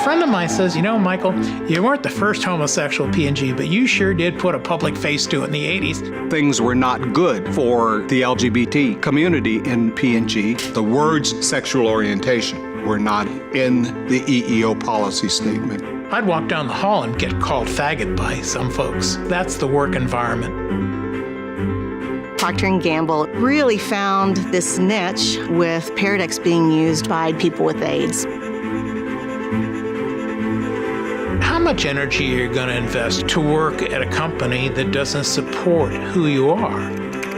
friend of mine says, you know, Michael, you weren't the first homosexual P&G, but you sure did put a public face to it in the 80s. Things were not good for the LGBT community in P&G. The words sexual orientation were not in the EEO policy statement. I'd walk down the hall and get called faggot by some folks. That's the work environment. Procter & Gamble really found this niche with Paradex being used by people with AIDS. How much energy are you going to invest to work at a company that doesn't support who you are?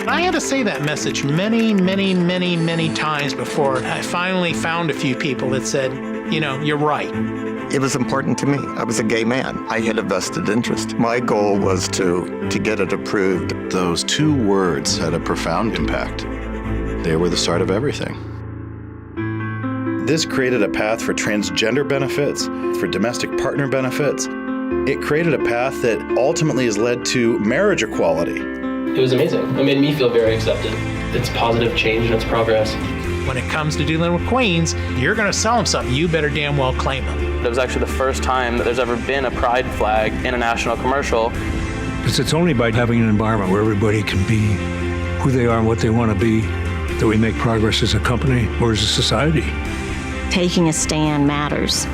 I had to say that message many, many, many, many times before I finally found a few people that said, you know, you're right. It was important to me. I was a gay man. I had a vested interest. My goal was to get it approved. Those two words had a profound impact. They were the start of everything. This created a path for transgender benefits, for domestic partner benefits. It created a path that ultimately has led to marriage equality. It was amazing. It made me feel very accepted. It's positive change and it's progress. When it comes to dealing with queens, you're going to sell them something, you better damn well claim them. It was actually the first time that there's ever been a pride flag in a national commercial. Because it's only by having an environment where everybody can be who they are and what they want to be that we make progress as a company or as a society. Taking a stand matters.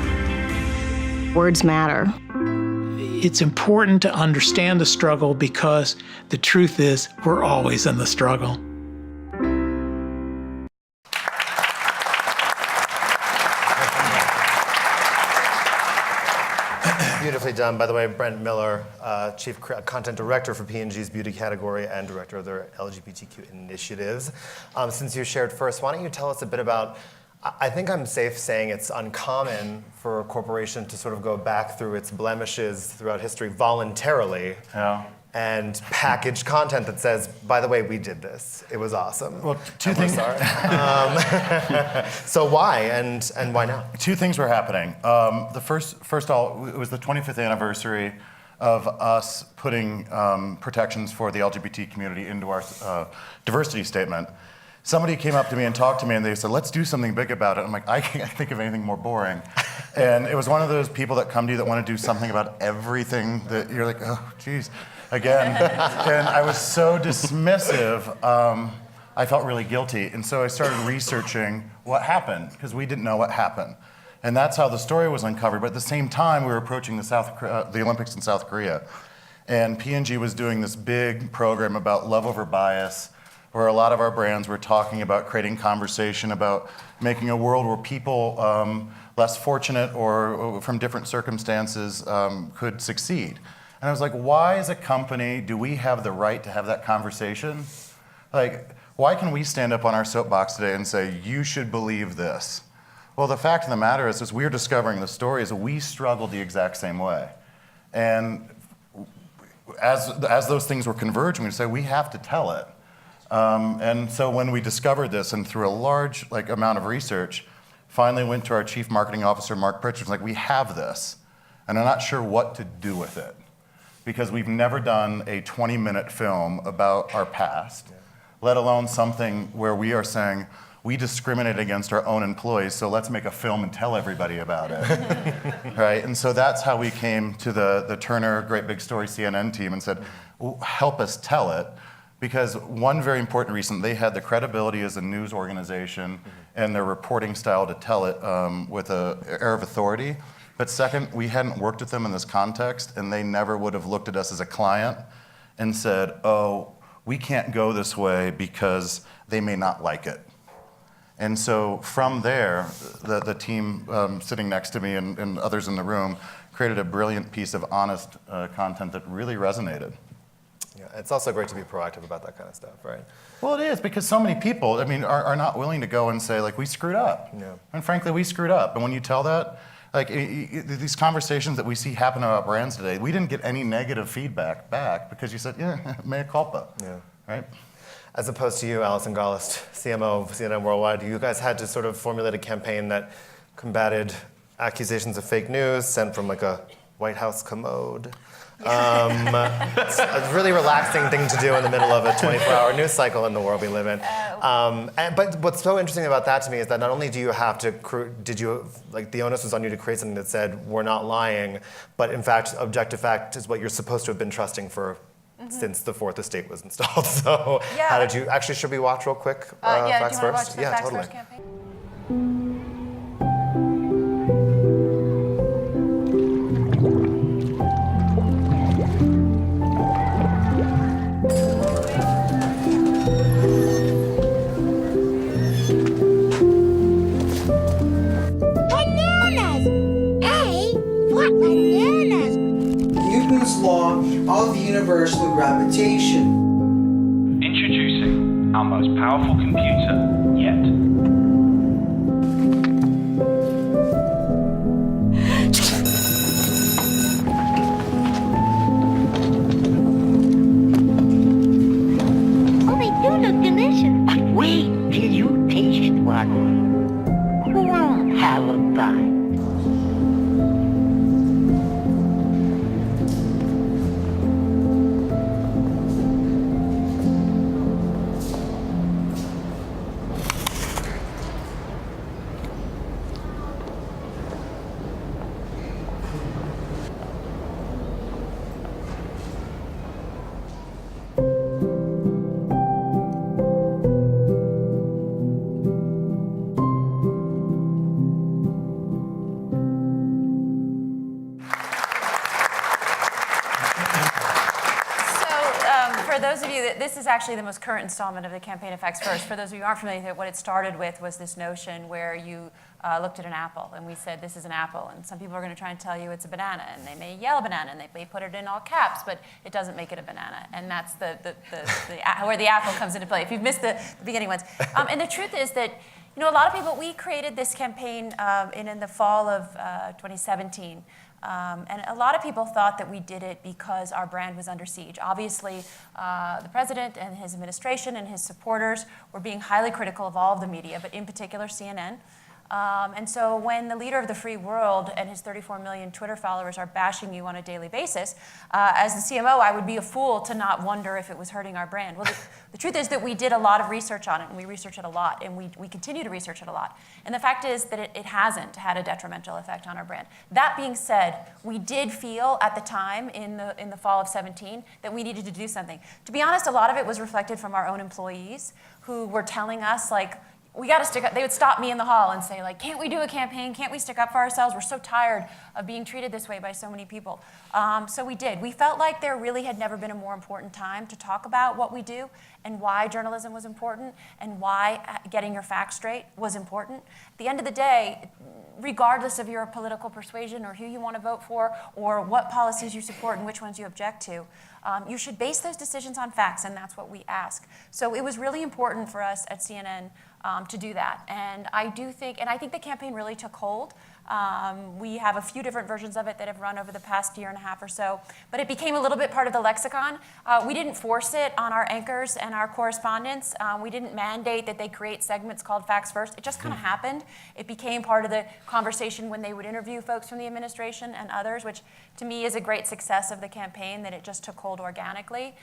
Words matter. It's important to understand the struggle because the truth is we're always in the struggle. Beautifully done. By the way, Brent Miller, Chief Content Director for P&G's beauty category and Director of their LGBTQ initiatives. Since you shared first, why don't you tell us a bit about, I think I'm safe saying it's uncommon for a corporation to sort of go back through its blemishes throughout history voluntarily and package content that says, by the way, we did this. It was awesome. Well, two things. So why and why now? Two things were happening. The first of all, it was the 25th anniversary of us putting protections for the LGBT community into our diversity statement. Somebody came up to me and talked to me and they said, let's do something big about it. I'm like, I can't think of anything more boring. And it was one of those people that come to you that want to do something about everything that you're like, oh, geez, again. And I was so dismissive, I felt really guilty. And so I started researching what happened, because we didn't know what happened. And that's how the story was uncovered. But at the same time, we were approaching the Olympics in South Korea. And P&G was doing this big program about love over bias, where a lot of our brands were talking about creating conversation about making a world where people less fortunate or from different circumstances could succeed. And I was like, why as a company do we have the right to have that conversation? Like, why can we stand up on our soapbox today and say, you should believe this? Well, the fact of the matter is, as we're discovering the stories, we struggled the exact same way. And as those things were converging, we say, we have to tell it. And so when we discovered this, and through a large amount of research, finally went to our chief marketing officer, Mark Pritchard, was like, we have this, and I'm not sure what to do with it, because we've never done a 20-minute film about our past, let alone something where we are saying, we discriminate against our own employees, so let's make a film and tell everybody about it, right? And so that's how we came to the Turner Great Big Story CNN team and said, well, help us tell it. Because one very important reason, they had the credibility as a news organization and their reporting style to tell it with an air of authority. But second, we hadn't worked with them in this context, and they never would have looked at us as a client and said, oh, we can't go this way because they may not like it. And so from there, the team sitting next to me and others in the room created a brilliant piece of honest content that really resonated. Yeah, it's also great to be proactive about that kind of stuff, right? Well, it is, because so many people, I mean, are not willing to go and say, like, we screwed up. Yeah. And frankly, we screwed up. And when you tell that, like, these conversations that we see happen about brands today, we didn't get any negative feedback back because you said, yeah, mea culpa, right? As opposed to you, Alison Gollust, CMO of CNN Worldwide, you guys had to sort of formulate a campaign that combated accusations of fake news sent from like a White House commode. It's a really relaxing thing to do in the middle of a 24-hour news cycle in the world we live in. But what's so interesting about that to me is that not only do you have to, the onus was on you to create something that said, we're not lying, but in fact, objective fact is what you're supposed to have been trusting for since the fourth estate was installed. So how did you, actually, should we watch real quick Facts do you First? Want to watch the Facts First campaign? Newton's law of universal gravitation. Introducing our most powerful computer yet. Oh, they do look delicious. But wait till you taste one. Go on, have a bite. This is actually the most current installment of the campaign of Facts First. For those of you who aren't familiar, what it started with was this notion where you looked at an apple and we said, this is an apple. And some people are going to try and tell you it's a banana. And they may yell banana and they may put it in all caps, but it doesn't make it a banana. And that's where the apple comes into play, if you've missed the beginning ones. And the truth is that, you know, a lot of people, we created this campaign in the fall of 2017. And a lot of people thought that we did it because our brand was under siege. Obviously, the president and his administration and his supporters were being highly critical of all of the media, but in particular CNN. And so when the leader of the free world and his 34 million Twitter followers are bashing you on a daily basis, as the CMO, I would be a fool to not wonder if it was hurting our brand. Well, the truth is that we did a lot of research on it, and we researched it a lot, and we continue to research it a lot. And the fact is that it hasn't had a detrimental effect on our brand. That being said, we did feel at the time in the fall of 17 that we needed to do something. To be honest, a lot of it was reflected from our own employees who were telling us, like, we got to stick up. They would stop me in the hall and say, like, can't we do a campaign? Can't we stick up for ourselves? We're so tired of being treated this way by so many people. So we did. We felt like there really had never been a more important time to talk about what we do and why journalism was important and why getting your facts straight was important. At the end of the day, regardless of your political persuasion or who you want to vote for or what policies you support and which ones you object to, you should base those decisions on facts, and that's what we ask. So it was really important for us at CNN to do that. And I think the campaign really took hold. We have a few different versions of it that have run over the past year and a half or so, but it became a little bit part of the lexicon. We didn't force it on our anchors and our correspondents. We didn't mandate that they create segments called Facts First. It just kind of happened. It became part of the conversation when they would interview folks from the administration and others, which to me is a great success of the campaign, that it just took hold organically.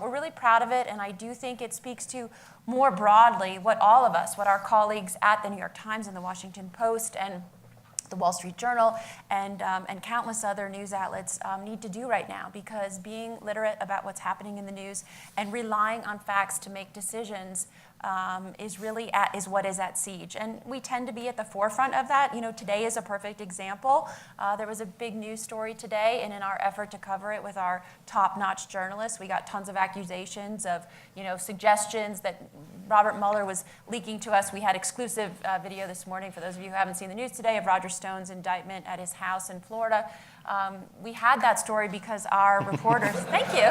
We're really proud of it, and I do think it speaks to more broadly what all of us, what our colleagues at the New York Times and the Washington Post and the Wall Street Journal and countless other news outlets need to do right now, because being literate about what's happening in the news and relying on facts to make decisions is what is at siege. And we tend to be at the forefront of that. You know, today is a perfect example. There was a big news story today, and in our effort to cover it with our top-notch journalists, we got tons of accusations of, suggestions that Robert Mueller was leaking to us. We had exclusive video this morning, for those of you who haven't seen the news today, of Roger Stone's indictment at his house in Florida. We had that story because our reporters, thank you,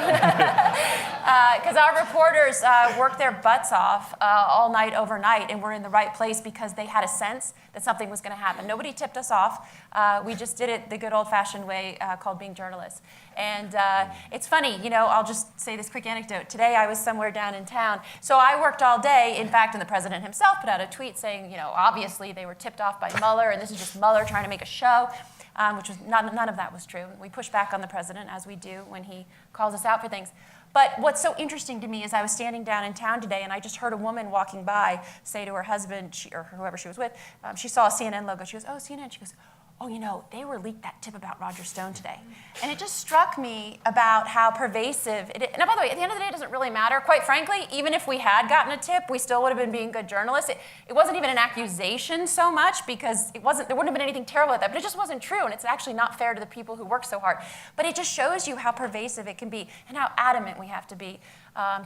because our reporters worked their butts off all night, overnight, and were in the right place because they had a sense that something was going to happen. Nobody tipped us off. We just did it the good old-fashioned way called being journalists. And it's funny, I'll just say this quick anecdote. Today I was somewhere down in town, so I worked all day, in fact, and the president himself put out a tweet saying, obviously they were tipped off by Mueller, and this is just Mueller trying to make a show. Which was none of that was true. We pushed back on the president, as we do when he calls us out for things. But what's so interesting to me is I was standing down in town today and I just heard a woman walking by say to her husband, or whoever she was with, she saw a CNN logo. She goes, "Oh, CNN." She goes, "Oh, you know, they were leaked that tip about Roger Stone today." And it just struck me about how pervasive it is. And by the way, at the end of the day, it doesn't really matter. Quite frankly, even if we had gotten a tip, we still would have been being good journalists. It wasn't even an accusation so much because there wouldn't have been anything terrible at that, but it just wasn't true, and it's actually not fair to the people who work so hard. But it just shows you how pervasive it can be and how adamant we have to be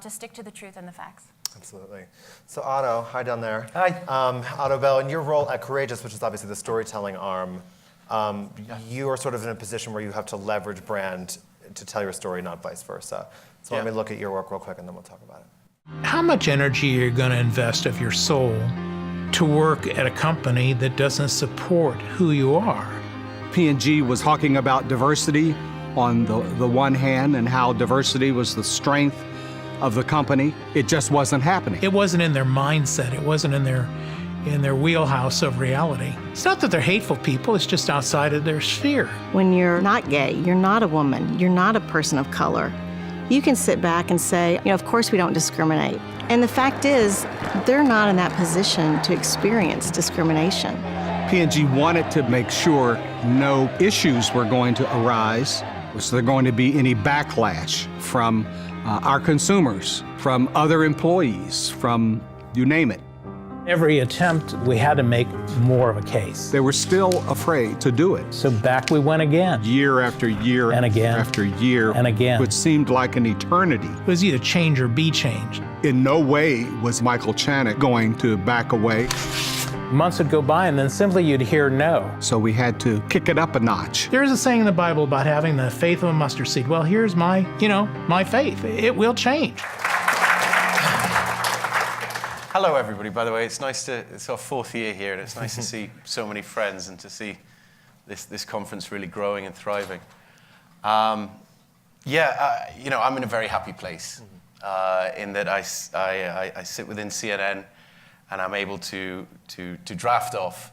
to stick to the truth and the facts. Absolutely. So Otto, hi down there. Hi. Otto Bell, in your role at Courageous, which is obviously the storytelling arm, you are sort of in a position where you have to leverage brand to tell your story, not vice versa. So let me look at your work real quick and then we'll talk about it. How much energy are you going to invest of your soul to work at a company that doesn't support who you are? P&G was talking about diversity on the one hand and how diversity was the strength of the company. It just wasn't happening. It wasn't in their mindset. It wasn't in their wheelhouse of reality. It's not that they're hateful people, it's just outside of their sphere. When you're not gay, you're not a woman, you're not a person of color, you can sit back and say, of course we don't discriminate. And the fact is, they're not in that position to experience discrimination. P&G wanted to make sure no issues were going to arise. Was there going to be any backlash from our consumers, from other employees, from you name it? Every attempt, we had to make more of a case. They were still afraid to do it. So back we went again. Year after year and again after year and again. Which seemed like an eternity. It was either change or be changed. In no way was Michael Chanak going to back away. Months would go by and then simply you'd hear no. So we had to kick it up a notch. There's a saying in the Bible about having the faith of a mustard seed. Well, here's my faith. It will change. Hello, everybody, by the way. It's our fourth year here, and it's nice to see so many friends and to see this conference really growing and thriving. I'm in a very happy place in that I sit within CNN and I'm able to draft off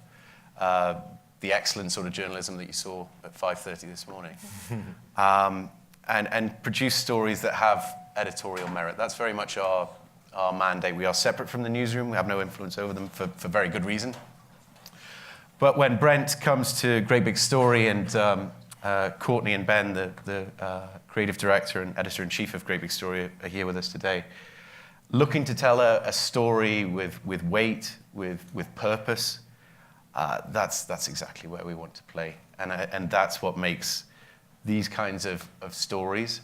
the excellent sort of journalism that you saw at 5:30 this morning and produce stories that have editorial merit. That's very much our mandate. We are separate from the newsroom. We have no influence over them for very good reason. But when Brent comes to Great Big Story and Courtney and Ben, the creative director and editor-in-chief of Great Big Story, are here with us today, looking to tell a story with weight, with purpose, that's exactly where we want to play. And that's what makes these kinds of stories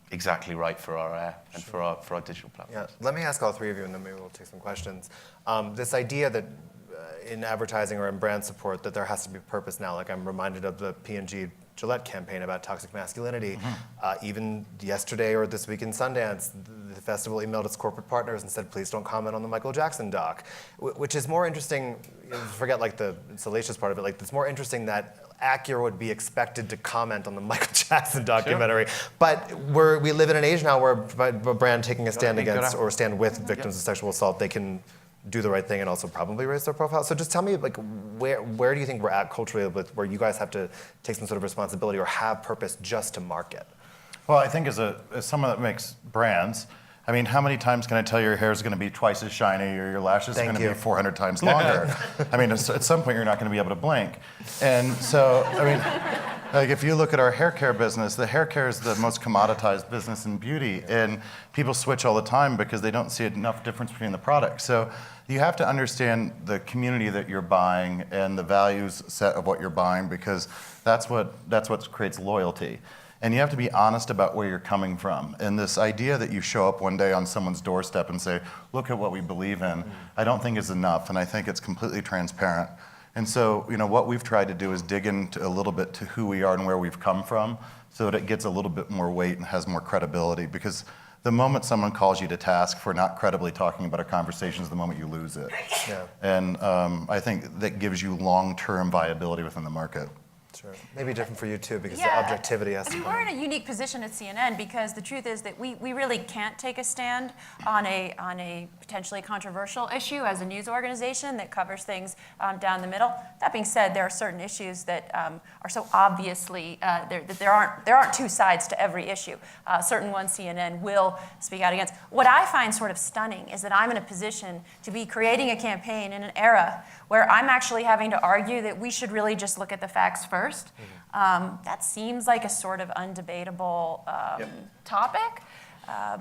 exactly right for our air and for our digital platforms. Yeah, let me ask all three of you, and then maybe we'll take some questions. This idea that in advertising or in brand support that there has to be purpose now. Like I'm reminded of the P&G Gillette campaign about toxic masculinity. Even yesterday or this week in Sundance, the festival emailed its corporate partners and said, please don't comment on the Michael Jackson doc, which is more interesting, forget like the salacious part of it, like it's more interesting that Acura would be expected to comment on the Michael Jackson documentary. Sure. But we live in an age now where a brand taking a stand against or stand with victims of sexual assault, they can do the right thing and also probably raise their profile. So just tell me, like, where do you think we're at culturally with where you guys have to take some sort of responsibility or have purpose just to market? Well, I think as someone that makes brands, I mean, how many times can I tell your hair is going to be twice as shiny or your lashes are going to be 400 times longer? I mean, at some point you're not going to be able to blink. And so, I mean, like if you look at our hair care business, the hair care is the most commoditized business in beauty, and people switch all the time because they don't see enough difference between the products. So you have to understand the community that you're buying and the values set of what you're buying, because that's what creates loyalty. And you have to be honest about where you're coming from. And this idea that you show up one day on someone's doorstep and say, look at what we believe in, I don't think is enough, and I think it's completely transparent. And so, what we've tried to do is dig into a little bit to who we are and where we've come from so that it gets a little bit more weight and has more credibility. Because the moment someone calls you to task for not credibly talking about a conversation is the moment you lose it. Yeah. And I think that gives you long-term viability within the market. Sure. Maybe different for you too, because the objectivity has to we're in a unique position at CNN because the truth is that we really can't take a stand on a potentially controversial issue as a news organization that covers things down the middle. That being said, there are certain issues that are so obviously that there aren't two sides to every issue. Certain ones CNN will speak out against. What I find sort of stunning is that I'm in a position to be creating a campaign in an era where I'm actually having to argue that we should really just look at the facts first. That seems like a sort of undebatable topic,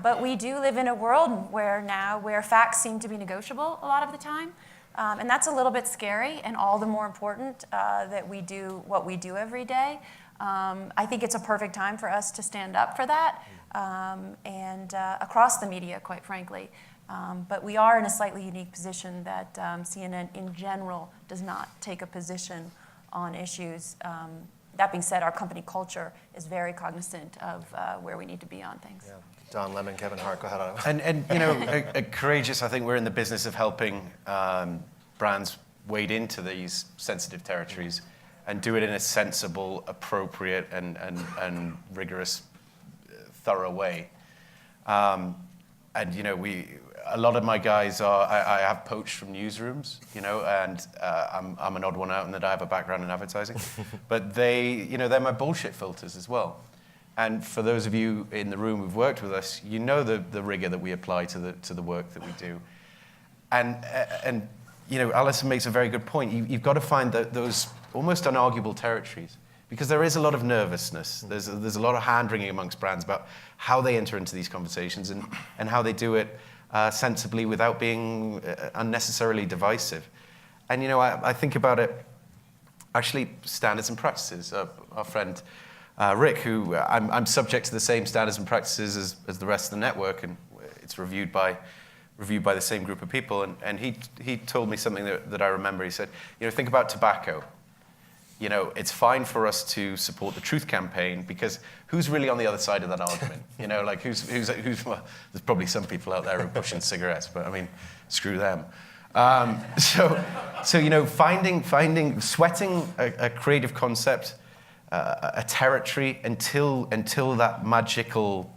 but we do live in a world where facts seem to be negotiable a lot of the time, and that's a little bit scary, and all the more important that we do what we do every day. I think it's a perfect time for us to stand up for that, and across the media, quite frankly. But we are in a slightly unique position that CNN in general does not take a position on issues. That being said, our company culture is very cognizant of where we need to be on things. Yeah. Don Lemon, Kevin Hart, go ahead. And you know, courageous, I think we're in the business of helping brands wade into these sensitive territories and do it in a sensible, appropriate, and rigorous, thorough way. And you know, a lot of my guys I have poached from newsrooms, you know, and I'm an odd one out in that I have a background in advertising, but they're my bullshit filters as well. And for those of you in the room who've worked with us, you know the rigor that we apply to the work that we do. And you know, Alison makes a very good point. You've got to find those almost unarguable territories, because there is a lot of nervousness. There's a lot of hand-wringing amongst brands about how they enter into these conversations and how they do it sensibly without being unnecessarily divisive. And you know, I think about it, actually, standards and practices. Our friend Rick, who I'm subject to the same standards and practices as the rest of the network, and it's reviewed by the same group of people. And he told me something that I remember. He said, you know, think about tobacco. You know, it's fine for us to support the Truth Campaign because who's really on the other side of that argument? You know, like who's well, there's probably some people out there who are pushing cigarettes, but I mean, screw them. So you know, sweating a creative concept, a territory until that magical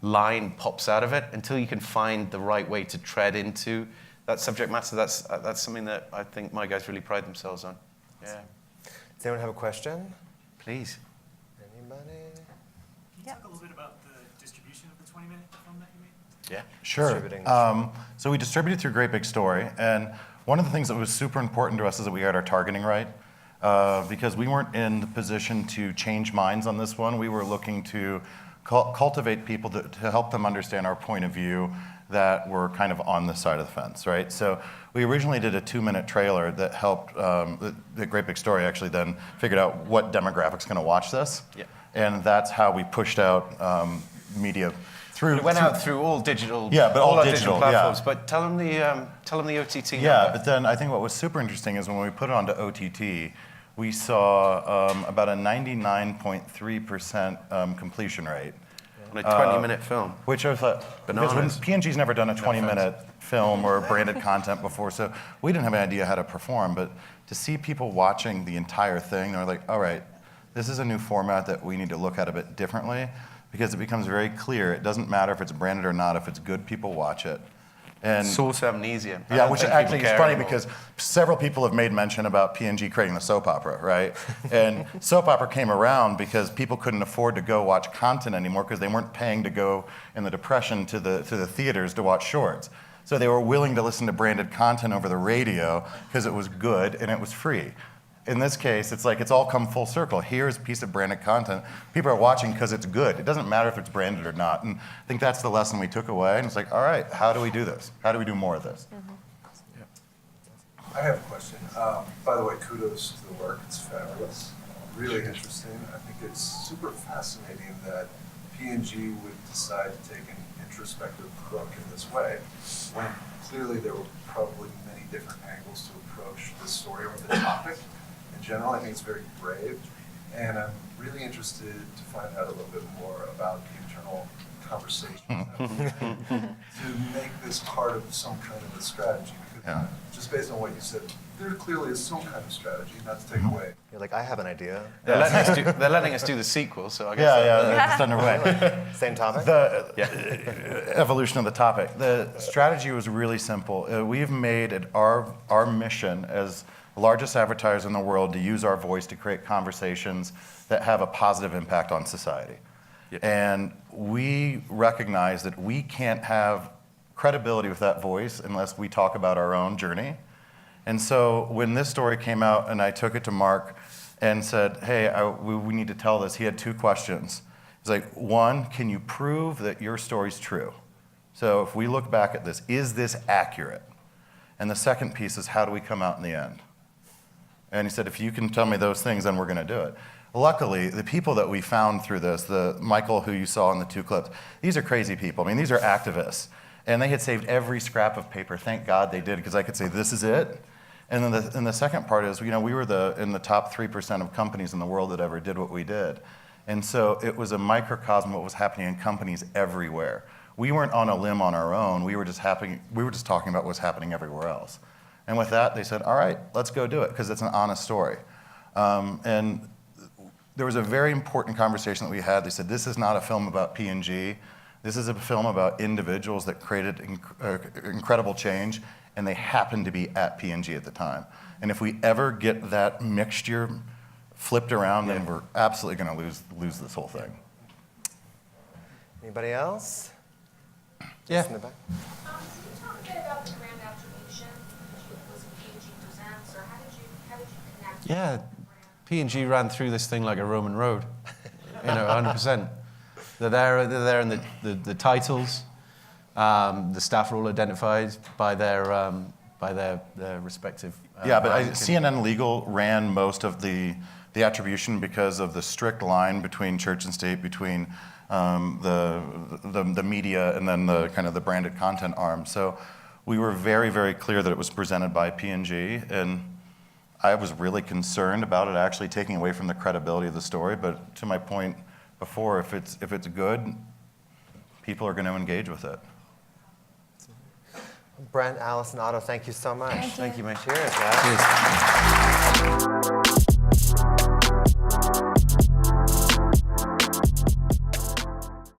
line pops out of it, until you can find the right way to tread into that subject matter. That's something that I think my guys really pride themselves on. Yeah. Does anyone have a question? Please. Anybody? Can you talk a little bit about the distribution of the 20-minute film that you made? Yeah. Sure. So we distributed through Great Big Story, and one of the things that was super important to us is that we got our targeting right, because we weren't in the position to change minds on this one. We were looking to cultivate people to help them understand our point of view that were kind of on the side of the fence, right? So we originally did a 2-minute trailer that helped, the Great Big Story actually then figured out what demographic's gonna watch this. Yeah. And that's how we pushed out media through. It went out through all digital, yeah, but all digital platforms. Yeah. But tell them the OTT number. Yeah, but then I think what was super interesting is when we put it onto OTT, we saw about a 99.3% completion rate. On a 20-minute film. Which I thought, because P&G's never done a 20-minute film or branded content before, so we didn't have an idea how to perform, but to see people watching the entire thing, they're like, all right, this is a new format that we need to look at a bit differently, because it becomes very clear. It doesn't matter if it's branded or not. If it's good, people watch it. And source amnesia. Yeah, which actually is funny because several people have made mention about P&G creating the soap opera, right? And soap opera came around because people couldn't afford to go watch content anymore because they weren't paying to go in the Depression to the theaters to watch shorts. So they were willing to listen to branded content over the radio because it was good and it was free. In this case, it's like it's all come full circle. Here's a piece of branded content. People are watching because it's good. It doesn't matter if it's branded or not. And I think that's the lesson we took away. And it's like, all right, how do we do this? How do we do more of this? Yeah. I have a question. By the way, kudos to the work. It's fabulous. Really interesting. I think it's super fascinating that P&G would decide to take an introspective look in this way, when clearly there were probably many different angles to approach this story or the topic. In general, I think it's very brave, and I'm really interested to find out a little bit more about the internal conversation to make this part of some kind of a strategy. Because just based on what you said there clearly is some kind of strategy, not to take away. You're like, I have an idea. They're letting us do the sequel, so I guess. Yeah, it's underway. Same topic? The evolution of the topic. The strategy was really simple. We've made it our mission as the largest advertiser in the world to use our voice to create conversations that have a positive impact on society. Yep. And we recognize that we can't have credibility with that voice unless we talk about our own journey. And so when this story came out and I took it to Mark and said, hey, we need to tell this, he had 2 questions. He's like, 1, can you prove that your story's true? So if we look back at this, is this accurate? And the second piece is, how do we come out in the end? And he said, if you can tell me those things, then we're going to do it. Luckily, the people that we found through this, the Michael who you saw in the 2 clips, these are crazy people. I mean, these are activists. And they had saved every scrap of paper. Thank God they did, because I could say, this is it. And then the second part is, we were in the top 3% of companies in the world that ever did what we did. And so it was a microcosm of what was happening in companies everywhere. We weren't on a limb on our own. We were just talking about what's happening everywhere else. And with that, they said, all right, let's go do it, because it's an honest story. And there was a very important conversation that we had. They said, this is not a film about P&G. This is a film about individuals that created incredible change, and they happened to be at P&G at the time. And if we ever get that mixture flipped around, then we're absolutely going to lose this whole thing. Anybody else? Yeah. Just in the back. Can you talk a bit about the brand attribution? Was it P&G Presents, or how did you connect? Yeah, P&G ran through this thing like a Roman road, 100%. They're there in the titles. The staff are all identified by their respective. Yeah, but CNN Legal ran most of the attribution because of the strict line between church and state, between the media and then the kind of the branded content arm. So we were very, very clear that it was presented by P&G, and I was really concerned about it actually taking away from the credibility of the story. But to my point before, if it's good, people are going to engage with it. Brent, Allison, Otto, thank you so much. Thank you, man. Cheers, guys. Cheers.